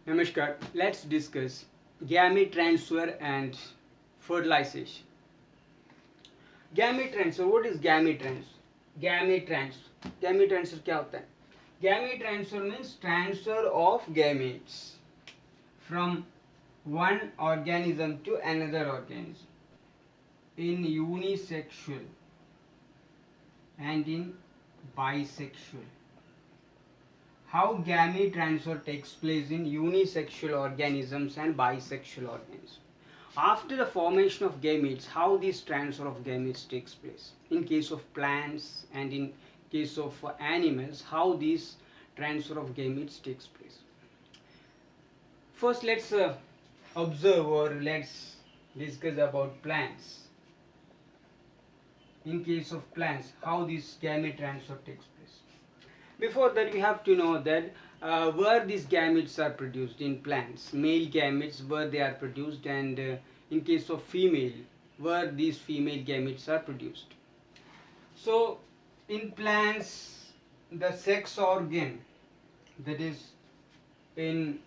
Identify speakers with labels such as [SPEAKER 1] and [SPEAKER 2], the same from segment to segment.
[SPEAKER 1] Namaskar. Let's discuss gamete transfer and fertilization. Gamete transfer. What is gamete transfer? Gamete transfer. Gamete transfer क्या होता है? Gamete transfer means transfer of gametes from one organism to another organism in unisexual and in bisexual. How gamete transfer takes place in unisexual organisms and bisexual organisms. After the formation of gametes, how this transfer of gametes takes place. In case of plants and in case of animals, how this transfer of gametes takes place. First, let's observe or let's discuss about plants. In case of plants, how this gamete transfer takes place. Before that, we have to know that where these gametes are produced in plants. Male gametes, where they are produced, and in case of female, where these female gametes are produced. So, in plants, the sex organ, that is, in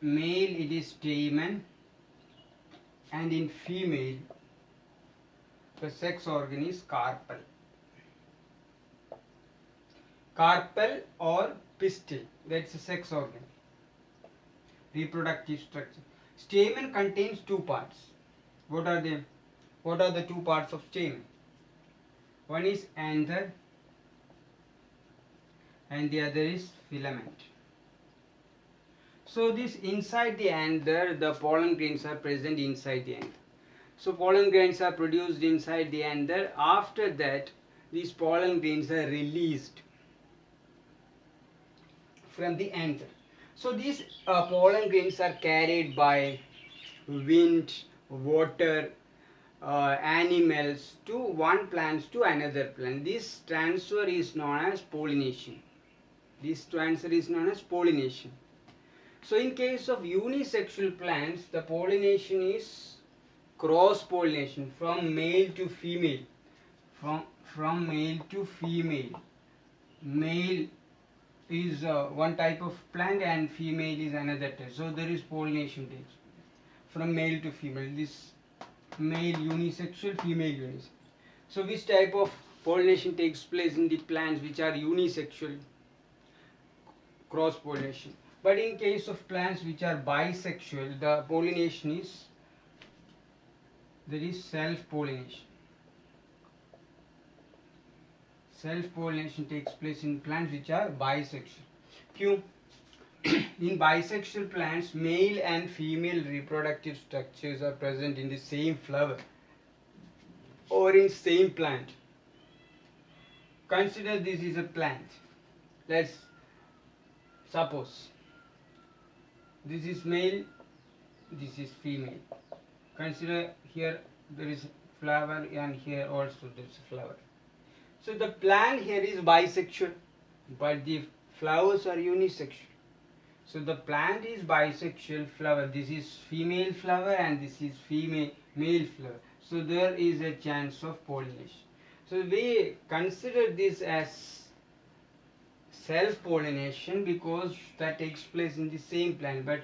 [SPEAKER 1] male it is stamen, and in female the sex organ is carpel. Carpel or pistil, that's a sex organ. Reproductive structure. Stamen contains two parts. What are they? What are the two parts of stamen? One is anther and the other is filament. So this inside the anther, the pollen grains are present inside the anther. So pollen grains are produced inside the anther. After that, these pollen grains are released from the anther. So these pollen grains are carried by wind, water, animals to one plant to another plant. This transfer is known as pollination. This transfer is known as pollination. So in case of unisexual plants, the pollination is cross pollination from male to female. From male to female. Male is one type of plant and female is another type. So there is pollination takes from male to female. This male unisexual, female unisexual. So which type of pollination takes place in the plants which are unisexual? Cross pollination. But in case of plants which are bisexual, the pollination is, there is self pollination. Self-pollination takes place in plants which are bisexual. क्यों? In bisexual plants, male and female reproductive structures are present in the same flower or in same plant. Consider this is a plant. Let's suppose this is male, this is female. Consider here there is flower and here also there is a flower. So the plant here is bisexual, but the flowers are unisexual. So the plant is bisexual flower. This is female flower and this is male flower. So there is a chance of pollination. So we consider this as self-pollination because that takes place in the same plant. But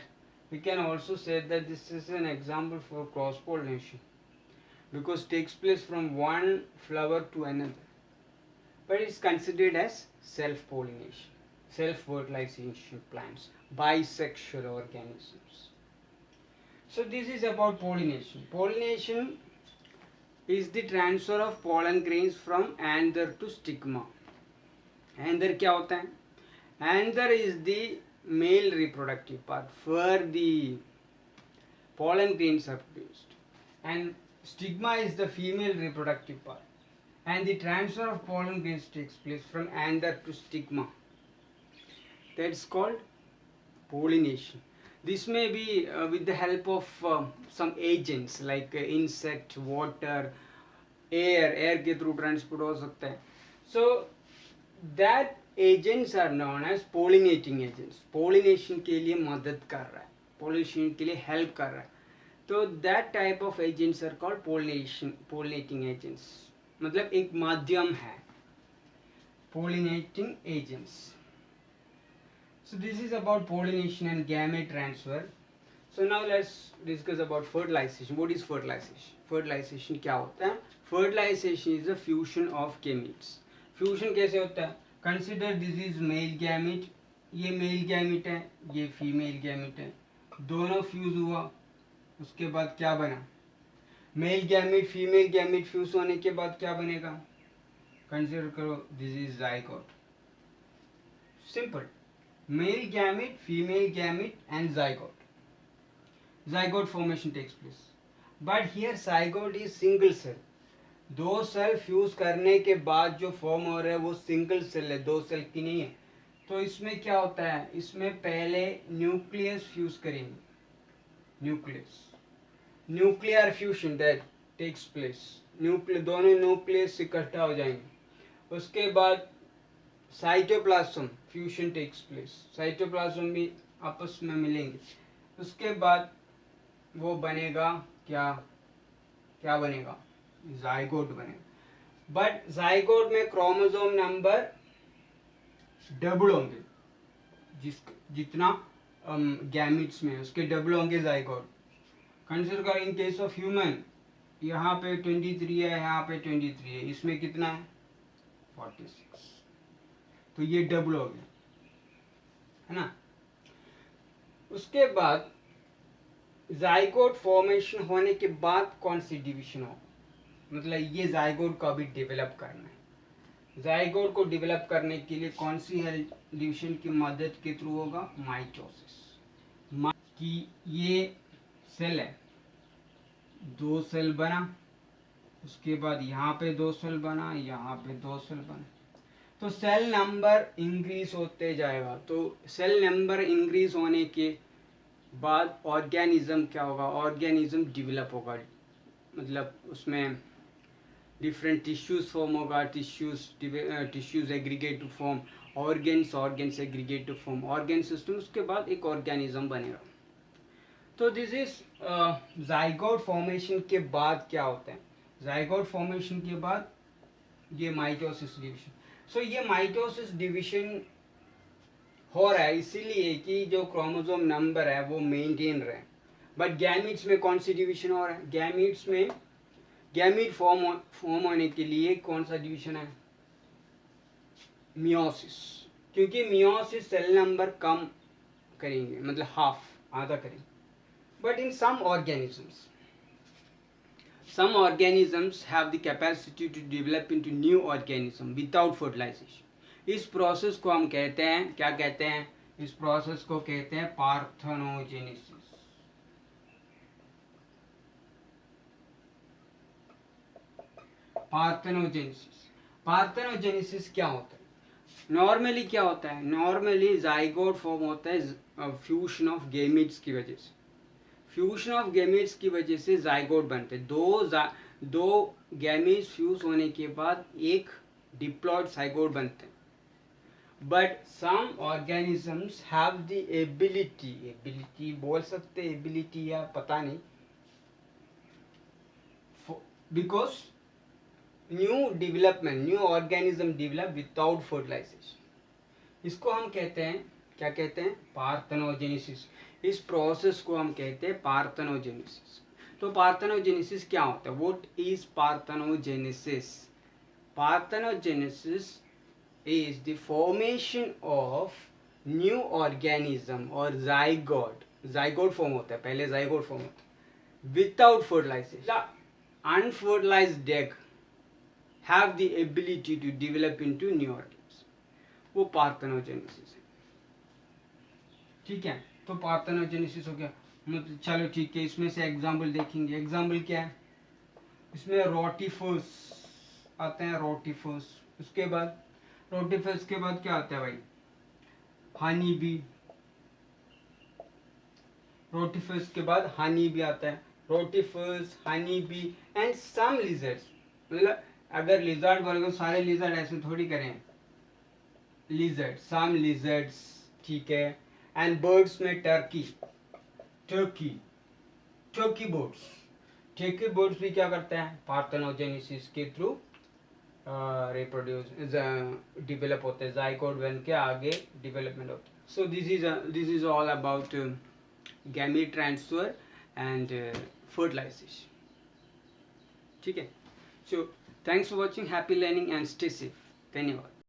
[SPEAKER 1] we can also say that this is an example for cross-pollination because it takes place from one flower to another. But it's considered as self-pollination, self-fertilization plants, bisexual organisms. So this is about pollination. Pollination is the transfer of pollen grains from anther to stigma. Anther क्या होता है? Anther is the male reproductive part where the pollen grains are produced, and stigma is the female reproductive part. And the transfer of pollen grains takes place from anther to stigma. That's called pollination. This may be with the help of some agents like insect, water, air के through transport हो सकता है. So that agents are known as pollinating agents. Pollination के लिए मदद कर रहा है, pollination के लिए help कर रहा है. So that type of agents are called pollinating agents. मतलब एक माध्यम है pollinating agents. So this is about pollination and gamete transfer. So now let's discuss about fertilization. What is fertilization? Fertilization क्या होता है? Fertilization is a fusion of gametes. Fusion कैसे होता है? Consider this is male gamete. ये male gamete है, ये female gamete है, दोनों फ्यूज हुआ, उसके बाद क्या बना? Male gamete female gamete fuse होने के बाद क्या बनेगा? कंसिडर करो, this is zygote. Simple, male gamete female gamete and zygote. Zygote formation takes place, but here zygote is single cell. दो सेल फ्यूज करने के बाद जो फॉर्म हो रहा है वो सिंगल सेल है, दो सेल की नहीं है. तो इसमें क्या होता है? इसमें पहले न्यूक्लियस फ्यूज करेंगे, nuclear fusion that takes place. दोनों न्यूक्लियस इकट्ठा हो जाएंगे. उसके बाद cytoplasm fusion takes place, cytoplasm भी आपस में मिलेंगे. उसके बाद वो बनेगा क्या बनेगा? जाइगोट बनेगा. बट जाइगोट में क्रोमोसोम नंबर डबल होंगे, जितना गैमिट्स में उसके डबल होंगे जाइगोट. कंसिडर कर, इन केस ऑफ ह्यूमन यहाँ पे 23 है, यहाँ पे 23 है, इसमें कितना है? 46. तो ये डबल हो गया, है ना. उसके बाद जाइगोट फॉर्मेशन होने के बाद कौन सी डिवीजन हो? मतलब ये जाइगोट को अभी डेवलप करना है. जाइगोट को डेवलप करने के लिए कौन सी डिवीजन की मदद के थ्रू होगा? माइटोसिस. कि ये सेल है, दो सेल बना, उसके बाद यहाँ पे दो सेल बना, यहाँ पे दो सेल बना, तो सेल नंबर इंक्रीज होते जाएगा. तो सेल नंबर इंक्रीज होने के बाद ऑर्गेनिज्म क्या होगा? ऑर्गेनिज्म डेवलप होगा. मतलब उसमें डिफरेंट टिश्यूज फॉर्म होगा, tissues aggregate to form organs aggregate to form organ system. उसके बाद एक ऑर्गेनिज्म बनेगा. तो दिस इज जाइगोट फॉर्मेशन के बाद क्या होता है? जाइगोट फॉर्मेशन के बाद ये माइटोसिस डिवीजन. सो ये माइटोसिस डिवीजन हो रहा है इसीलिए कि जो क्रोमोसोम नंबर है वो मेंटेन रहे. बट गैमिट्स में कौन सी डिवीजन हो रहा है? गैमिट्स में गैमिट फॉर्म होने के लिए कौन सा डिवीजन है? मियोसिस. क्योंकि मियोसिस सेल नंबर कम करेंगे, मतलब हाफ, आधा करेंगे. But in some organisms have the capacity to develop into new organism without fertilization. इस प्रोसेस को हम कहते हैं, क्या कहते हैं? इस प्रोसेस को कहते हैं पार्थेनोजेनेसिस. पार्थेनोजेनेसिस क्या होता है? नॉर्मली क्या होता है? नॉर्मली जाइगोट फॉर्म होता है फ्यूजन ऑफ गैमेट्स की वजह से. फ्यूजन ऑफ गैमेट्स की वजह से जाइगोट बनते हैं. दो गैमेट्स फ्यूज होने के बाद एक डिप्लॉयड जाइगोट बनते हैं. But some organisms have the ability बोल सकते, एबिलिटी या पता नहीं, because new organism develop without fertilization. इसको हम कहते हैं, क्या कहते हैं? पार्थेनोजेनेसिस. इस प्रोसेस को हम कहते हैं पार्थेनोजेनेसिस. तो पार्थेनोजेनेसिस क्या होता है? What is parthenogenesis? Parthenogenesis is the formation of new organism और zygote form होता है, पहले zygote form होता है without fertilization. The unfertilized egg have the ability to develop into new organisms. वो पार्थेनोजेनेसिस है. ठीक है, तो पार्थेनोजेनेसिस हो गया. मतलब चलो ठीक है, इसमें से एग्जाम्पल देखेंगे. एग्जाम्पल क्या है? इसमें रोटिफर्स आते हैं, रोटिफर्स. उसके बाद रोटिफर्स के बाद क्या आता है भाई? Honey bee. रोटिफर्स के बाद हनी बी आता है. Rotifers, honey bee and some lizards. मतलब अगर लिजर्ड बोलेंगे सारे लिजर्ड ऐसे थोड़ी करें. लिजर्ड, सम लिजर्ड्स, ठीक है. एंड बर्ड्स में टर्की बर्ड्स भी क्या करते हैं? पार्थेनोजेनेसिस के थ्रू रिप्रोड्यूस डेवलप होते हैं. जाइगोट बन के आगे डेवलपमेंट होता है. So this is all about gamete transfer and fertilization. ठीक है. So thanks for watching. Happy learning and stay safe. धन्यवाद.